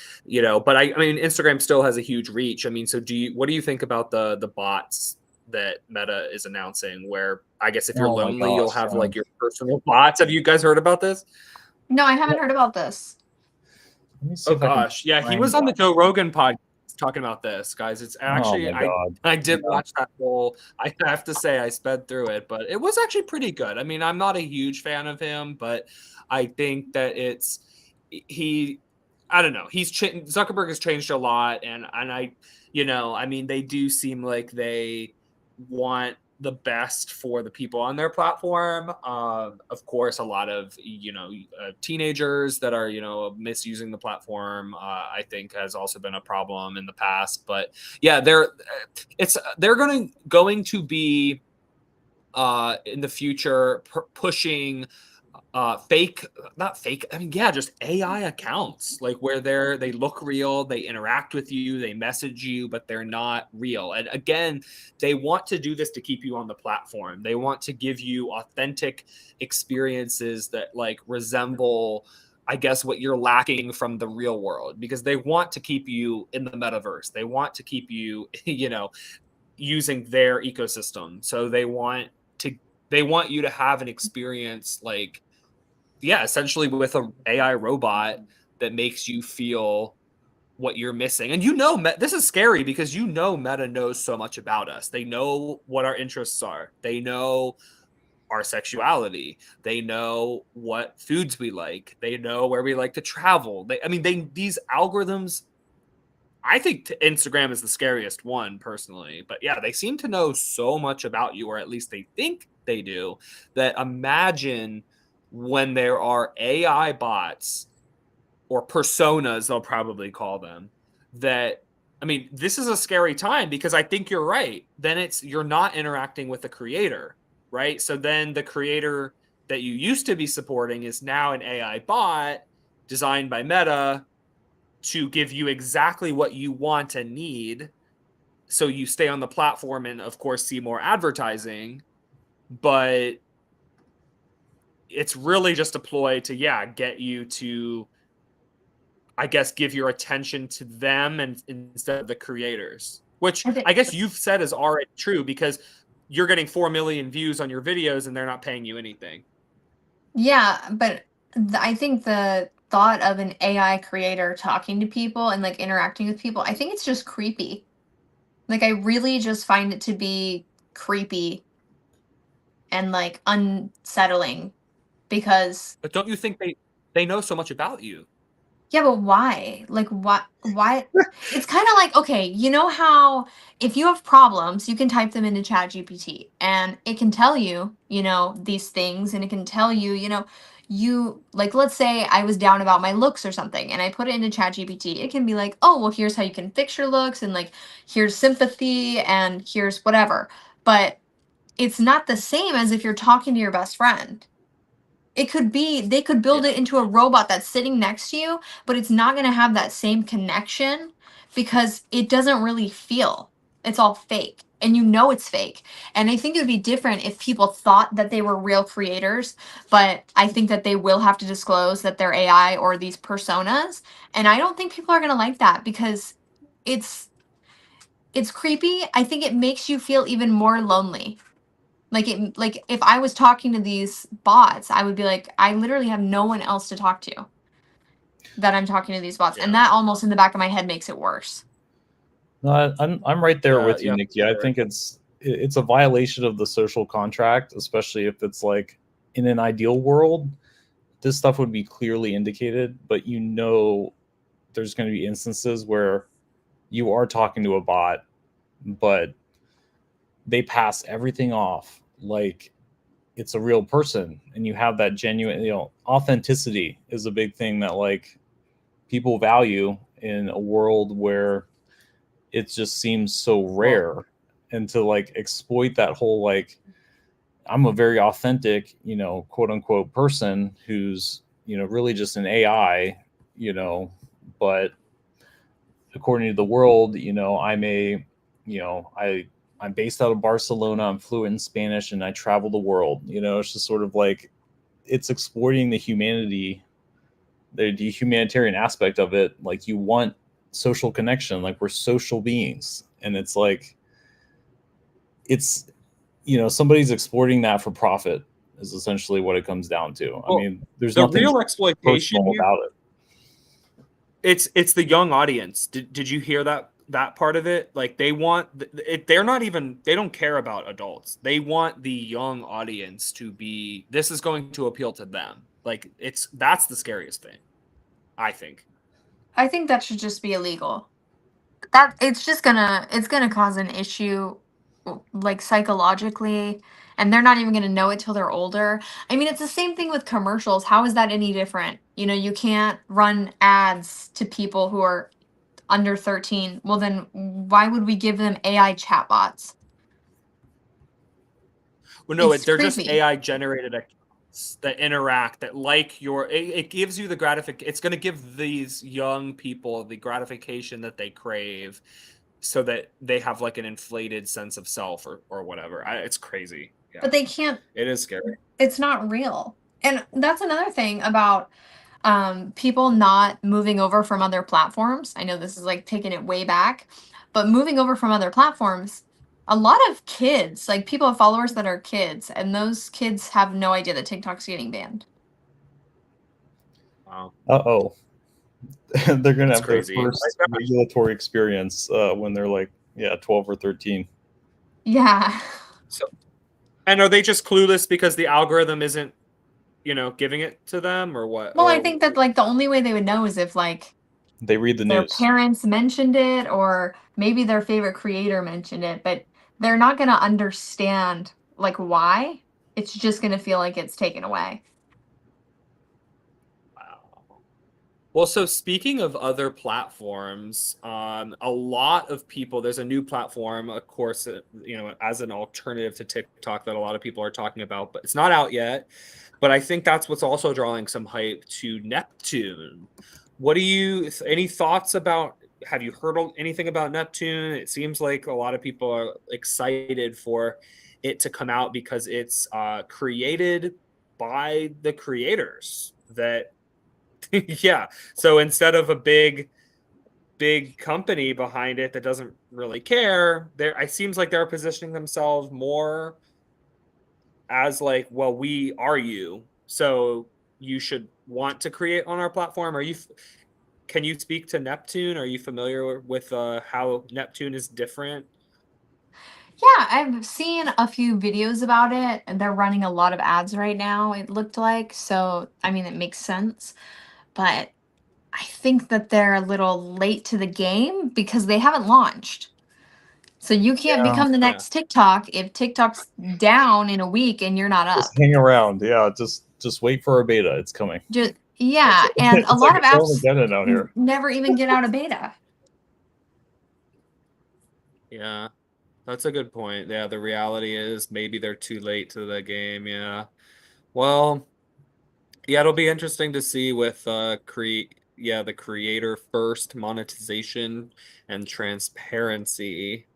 but I mean, Instagram still has a huge reach. I mean, so what do you think about the bots that Meta is announcing? Where I guess if you're Oh my lonely, you'll gosh. have like your personal bots. Have you guys heard about this? No, I haven't heard about this. Let me see Oh if I can gosh, yeah, he find was on the that. Joe Rogan podcast talking about this, guys. It's Oh actually my god. I did Yeah. watch that whole. I have to say I sped through it, but it was actually pretty good. I mean, I'm not a huge fan of him, but I think that he. I don't know. Zuckerberg has changed a lot, and I mean, they do seem like they want the best for the people on their platform. Of course, a lot of teenagers that are misusing the platform. I think has also been a problem in the past. But yeah, they're going to be in the future pushing fake not fake I mean, yeah, just AI accounts, like where they look real, they interact with you, they message you, but they're not real. And again, they want to do this to keep you on the platform. They want to give you authentic experiences that like resemble, I guess, what you're lacking from the real world, because they want to keep you in the metaverse. They want to keep you using their ecosystem. So they want you to have an experience like, yeah, essentially with a AI robot that makes you feel what you're missing. And this is scary because Meta knows so much about us. They know what our interests are. They know our sexuality. They know what foods we like. They know where we like to travel. These algorithms, I think Instagram is the scariest one personally, but yeah, they seem to know so much about you, or at least they think they do, that imagine when there are AI bots or personas, they'll probably call them, that I mean, this is a scary time because I think you're right. Then you're not interacting with the creator, right? So then the creator that you used to be supporting is now an AI bot designed by Meta to give you exactly what you want and need. So you stay on the platform and, of course, see more advertising. But it's really just a ploy to, get you to, I guess, give your attention to them and instead of the creators, which I guess you've said is already true because you're getting 4 million views on your videos and they're not paying you anything. Yeah, but I think the thought of an AI creator talking to people and like interacting with people, I think it's just creepy. Like I really just find it to be creepy and like unsettling because But don't you think they know so much about you? yeah, but why? Like why it's kind of like okay, you know how if you have problems, you can type them into ChatGPT and it can tell you, these things and it can tell you, you like let's say I was down about my looks or something and I put it into ChatGPT. It can be like, "Oh, well here's how you can fix your looks and like here's sympathy and here's whatever." But it's not the same as if you're talking to your best friend. It could be they could build it into a robot that's sitting next to you, but it's not going to have that same connection because it doesn't really feel. It's all fake. And you know it's fake. And I think it would be different if people thought that they were real creators, but I think that they will have to disclose that they're AI or these personas. And I don't think people are going to like that because it's it's creepy. I think it makes you feel even more lonely like if I was talking to these bots, I would be like, I literally have no one else to talk to that I'm talking to these bots. And Yeah. that almost in the back of my head makes it worse. No, I'm right there with you, Yeah, Nikki. for I sure. think it's a violation of the social contract, especially if it's like in an ideal world, this stuff would be clearly indicated, but there's going to be instances where you are talking to a bot, but they pass everything off like it's a real person and you have that genuine, authenticity is a big thing that like people value in a world where it just seems so Well, rare. And to like exploit that whole like I'm a very authentic, quote unquote person who's, really just an AI, but according to the world, I'm a, I'm based out of Barcelona, I'm fluent in Spanish and I travel the world. It's just sort of like it's exploiting the humanity, the humanitarian aspect of it. Like you want social connection, like we're social beings. And it's like it's somebody's exploiting that for profit is essentially what it comes down to. I well, mean, there's the nothing real exploitation personal here, about it. it's the young audience. Did you hear that part of it? Like they want they're not even, they don't care about adults. They want the young audience to be, this is going to appeal to them. Like that's the scariest thing, I think. I think that should just be illegal. That it's gonna cause an issue like psychologically and they're not even gonna know it till they're older. I mean it's the same thing with commercials. How is that any different? You can't run ads to people who are under 13. Well then why would we give them AI chatbots? Well, no, It's they're just creepy. AI generated accounts that interact, that like it gives you the it's going to give these young people the gratification that they crave so that they have like an inflated sense of self or whatever. It's crazy. Yeah, But they can't it is scary. it's not real. And that's another thing about people not moving over from other platforms. I know this is like taking it way back, but moving over from other platforms, a lot of kids, like people have followers that are kids, and those kids have no idea that TikTok's getting banned. Wow, Uh-oh. They're going to that's have their crazy. first regulatory experience when they're like, 12 or 13. Yeah. So, and are they just clueless because the algorithm isn't, giving it to them or what? Well, I Or think that like the only way they would know is if like They read the their news. parents mentioned it or maybe their favorite creator mentioned it, but they're not going to understand like why. It's just going to feel like it's taken away. wow. Well, so speaking of other platforms, a lot of people, there's a new platform, of course, as an alternative to TikTok that a lot of people are talking about, but it's not out yet. But I think that's what's also drawing some hype to Neptune. Any thoughts about, have you heard anything about Neptune? It seems like a lot of people are excited for it to come out because it's created by the creators that yeah. So instead of a big company behind it that doesn't really care, it seems like they're positioning themselves more as like, well, we are you, so you should want to create on our platform. Can you speak to Neptune? Are you familiar with how Neptune is different? Yeah, I've seen a few videos about it, and they're running a lot of ads right now, it looked like. So, I mean, it makes sense. But I think that they're a little late to the game because they haven't launched. So you can't Yeah. become the next TikTok if TikTok's down in a week and you're not Just up. hang around. Yeah, just wait for a beta. It's coming. Just yeah, and a It's like lot of it's apps Armageddon out here. never even get out of beta. Yeah, that's a good point. Yeah, the reality is maybe they're too late to the game. Yeah. Well, yeah, it'll be interesting to see with the creator first monetization and transparency.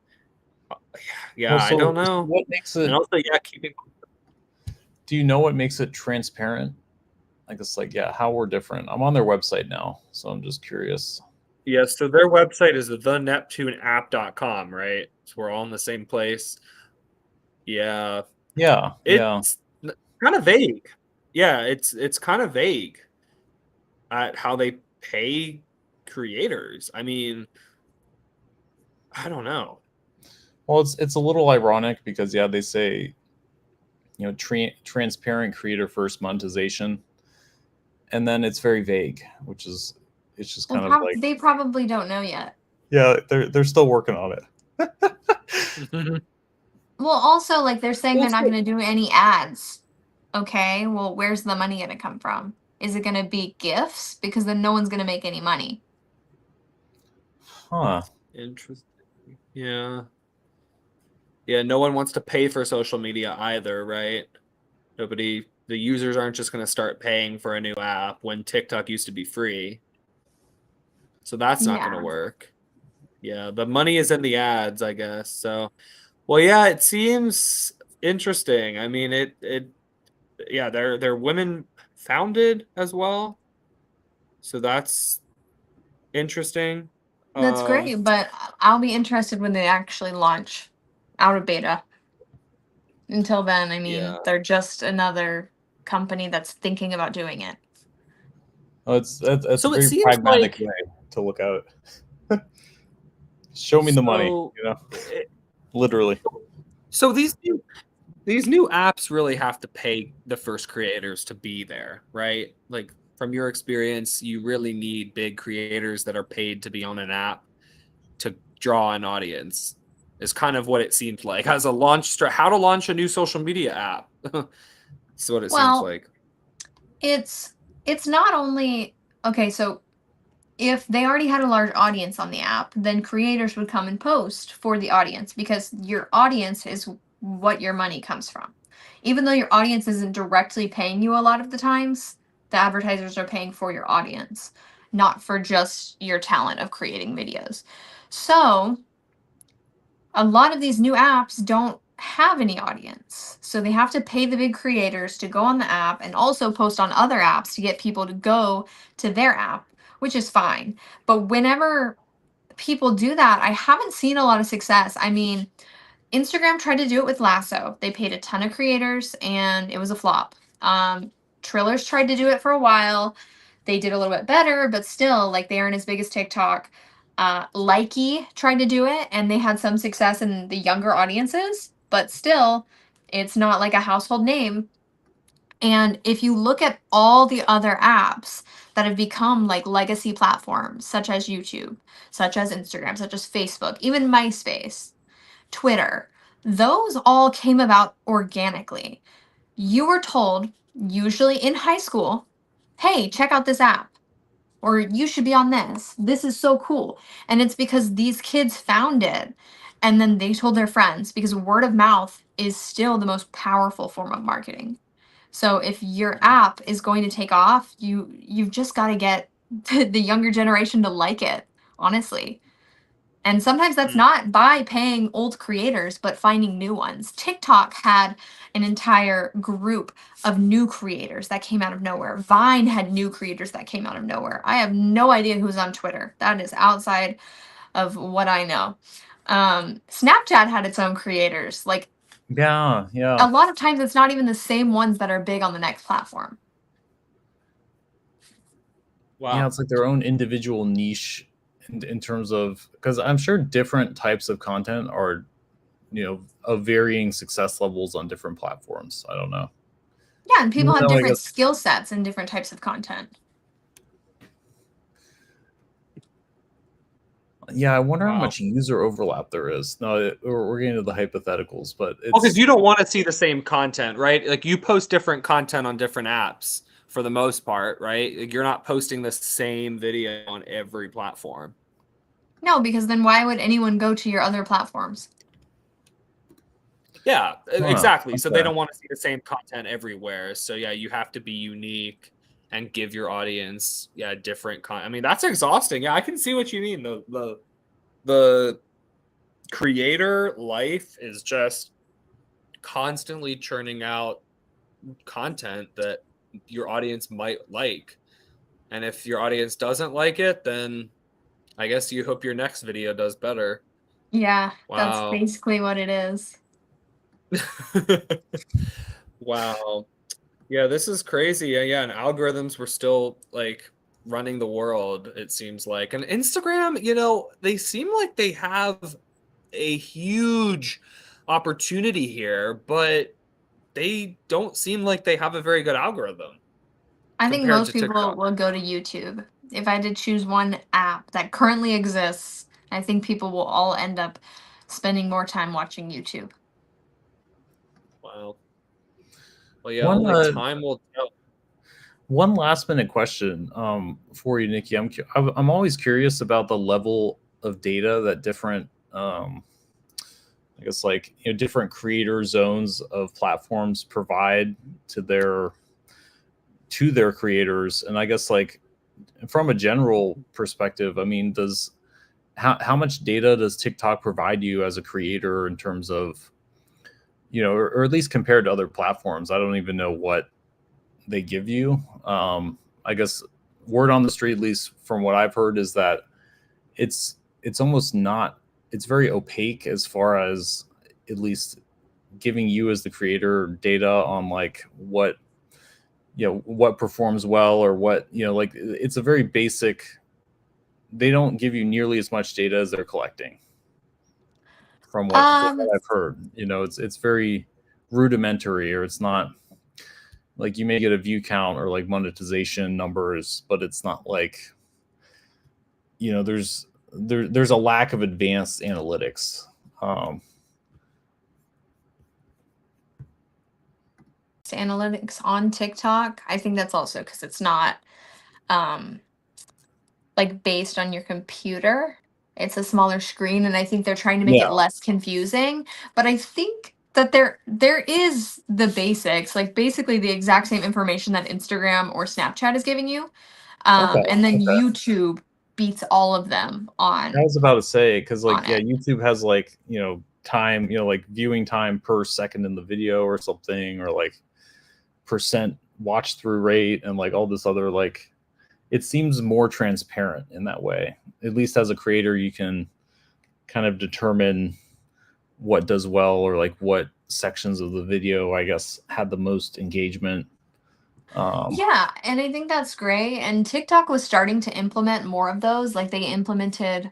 Yeah, Well, I so don't know. what makes And it? also, yeah, keeping Do you know what makes it transparent? I guess like yeah, how we're different. I'm on their website now, so I'm just curious. yeah, so their website is theneptuneapp.com, right? So we're all in the same place. Yeah. Yeah, yeah. It's kind of vague. Yeah, it's kind of vague at how they pay creators. I mean, I don't know. Well, it's a little ironic because yeah, they say transparent creator first monetization, and then it's very vague, which is it's just Well, kind of like they probably don't know yet. yeah, they're still working on it. Well, also, like they're saying Well, they're not going to do any ads. Okay, well, where's the money going to come from? Is it going to be gifts? Because then no one's going to make any money. Huh. interesting. Yeah. Yeah, no one wants to pay for social media either, right? The users aren't just going to start paying for a new app when TikTok used to be free. So that's not going to Yeah. work. Yeah, the money is in the ads, I guess. So, well, yeah, it seems interesting. I mean, yeah, they're women founded as well. So that's interesting. That's Um, great, but I'll be interested when they actually launch out of beta. Until then, I mean, yeah. they're just another company that's thinking about doing it. Oh, that's a So it very seems pragmatic like way to look at it. Show me the money, so literally. so these new apps really have to pay the first creators to be there, right? Like from your experience, you really need big creators that are paid to be on an app to draw an audience. Is kind of what it seems like as a how to launch a new social media app. That's what it seems Well, like. it's not only okay, so if they already had a large audience on the app, then creators would come and post for the audience because your audience is what your money comes from. Even though your audience isn't directly paying you a lot of the times, the advertisers are paying for your audience, not for just your talent of creating videos. So, a lot of these new apps don't have any audience. So they have to pay the big creators to go on the app and also post on other apps to get people to go to their app, which is fine. But whenever people do that, I haven't seen a lot of success. I mean, Instagram tried to do it with Lasso. They paid a ton of creators and it was a flop. Trillers tried to do it for a while. They did a little bit better, but still, like they aren't as big as TikTok. Likey tried to do it and they had some success in the younger audiences, but still, it's not like a household name. And if you look at all the other apps that have become like legacy platforms, such as YouTube, such as Instagram, such as Facebook, even MySpace, Twitter, those all came about organically. You were told, usually in high school, hey, check out this app. or you should be on this. This is so cool. And it's because these kids found it and then they told their friends, because word of mouth is still the most powerful form of marketing. So if your app is going to take off, you've just got to get the younger generation to like it, honestly. And sometimes that's not by paying old creators, but finding new ones. TikTok had an entire group of new creators that came out of nowhere. Vine had new creators that came out of nowhere. I have no idea who's on Twitter. That is outside of what I know. Snapchat had its own creators. Like, Yeah. a lot of times it's not even the same ones that are big on the next platform. Wow. Yeah, it's like their own individual niche in terms of, because I'm sure different types of content are, of varying success levels on different platforms. I don't know. Yeah, and people have No, I different guess. skill sets and different types of content. Yeah, I wonder how Wow. much user overlap there is. No, we're getting into the hypotheticals, but it's Well, because you don't want to see the same content, right? Like you post different content on different apps for the most part, right? Like you're not posting the same video on every platform. No, because then why would anyone go to your other platforms? Yeah, exactly. So they okay. don't want to see the same content everywhere. So yeah, you have to be unique and give your audience different content. I mean, that's exhausting. Yeah, I can see what you mean. The creator life is just constantly churning out content that your audience might like. And if your audience doesn't like it, then I guess you hope your next video does better. Yeah, that's Wow. basically what it is. Wow. Yeah, this is crazy. Yeah, and algorithms were still like running the world, it seems like. And Instagram, they seem like they have a huge opportunity here, but they don't seem like they have a very good algorithm I think compared most to people TikTok. will go to YouTube. If I had to choose one app that currently exists, I think people will all end up spending more time watching YouTube. Wow. Well, yeah, One only time will tell. one last minute question for you, Nikki. I'm always curious about the level of data that different I guess like different creator zones of platforms provide to their creators. And I guess like from a general perspective, I mean, how much data does TikTok provide you as a creator in terms of, or at least compared to other platforms? I don't even know what they give you. I guess word on the street, at least from what I've heard, is that it's almost not, it's very opaque as far as at least giving you as the creator data on like what performs well, or what, like it's a very basic, they don't give you nearly as much data as they're collecting from what Um, I've heard. It's very rudimentary, or it's not like you may get a view count or like monetization numbers, but it's not like, there's a lack of advanced analytics. Analytics on TikTok. I think that's also because it's not um like based on your computer. It's a smaller screen, and I think they're trying to make Yeah. it less confusing. But I think that there is the basics, like basically the exact same information that Instagram or Snapchat is giving you. Okay. And then Okay. YouTube beats all of them I was about to say, because like, on yeah, it. YouTube has like, time, like viewing time per second in the video or something, or like percent watch through rate, and like all this other, like, it seems more transparent in that way. At least as a creator, you can kind of determine what does well, or like what sections of the video, I guess, had the most engagement. Yeah, and I think that's great. And TikTok was starting to implement more of those. Like they implemented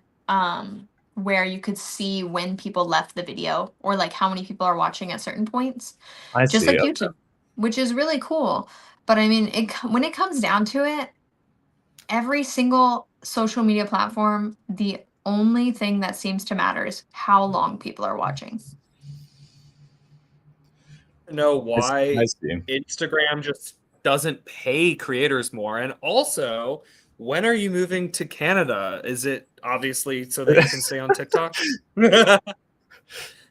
where you could see when people left the video, or like how many people are watching at certain points, I just see. like YouTube, which is really cool. But I mean, when it comes down to it, every single social media platform, the only thing that seems to matter is how long people are watching. Know I why see. Instagram just doesn't pay creators more. And also, when are you moving to Canada? Is it obviously so that you can stay on TikTok?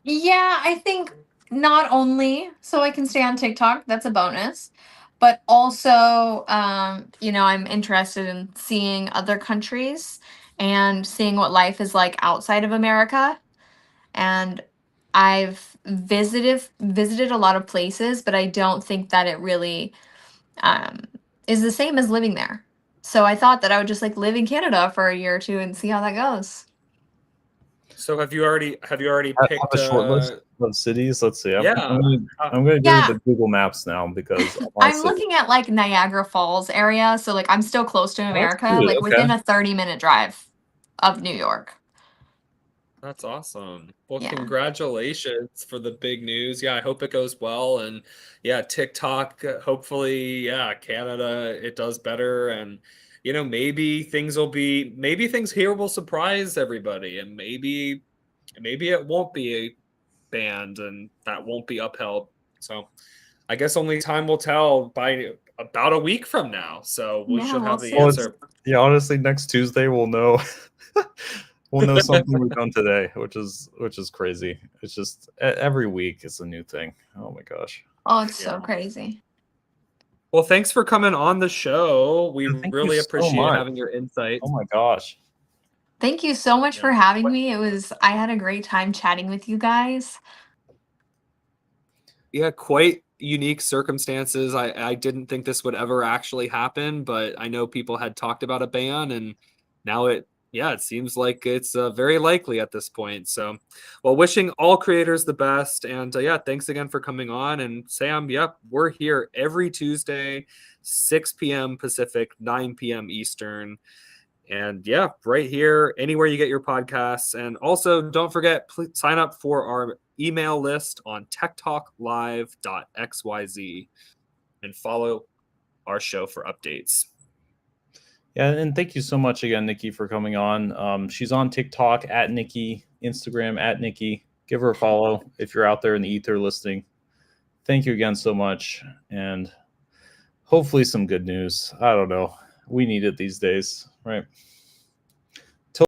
Yeah, I think not only so I can stay on TikTok, that's a bonus, but also, I'm interested in seeing other countries and seeing what life is like outside of America. And I've visited a lot of places, but I don't think that it really um, is the same as living there. So I thought that I would just like live in Canada for a year or two and see how that goes. So have you already I have picked a short list of cities. Let's see. yeah. I'm gonna go with Yeah, the Google Maps now because I want to I'm say, looking at like Niagara Falls area, so like I'm still close to oh, that's America, cute. like Okay. within a 30-minute drive of New York. That's awesome. Well, Yeah. congratulations for the big news. Yeah, I hope it goes well. And yeah, TikTok, hopefully, yeah, Canada, it does better. And, maybe things here will surprise everybody. And maybe it won't be banned and that won't be upheld. So I guess only time will tell by about a week from now. So we Yeah, should we'll have the see. answer. Yeah, honestly, next Tuesday we'll know. We'll know something we've done today, which is crazy. It's just every week it's a new thing. Oh my gosh. Oh, it's so Yeah. crazy. Well, thanks for coming on the show. We And thank you really so appreciate much. having your Oh insights. my gosh. Thank you so much for Yeah. having me. I had a great time chatting with you guys. Yeah, quite unique circumstances. I didn't think this would ever actually happen, but I know people had talked about a ban, and now it seems like it's very likely at this point. So, well, wishing all creators the best, and yeah, thanks again for coming on. And Sam, yep, we're here every Tuesday, 6 p.m. Pacific, 9 p.m. Eastern. And yeah, right here, anywhere you get your podcasts. And also, don't forget, please sign up for our email list on techtalklive.xyz and follow our show for updates. Yeah, and thank you so much again, Nikki, for coming on. She's on TikTok at Nikki, Instagram at Nikki. Give her a follow if you're out there in the ether listening. Thank you again so much, and hopefully some good news. I don't know. We need it these days, right?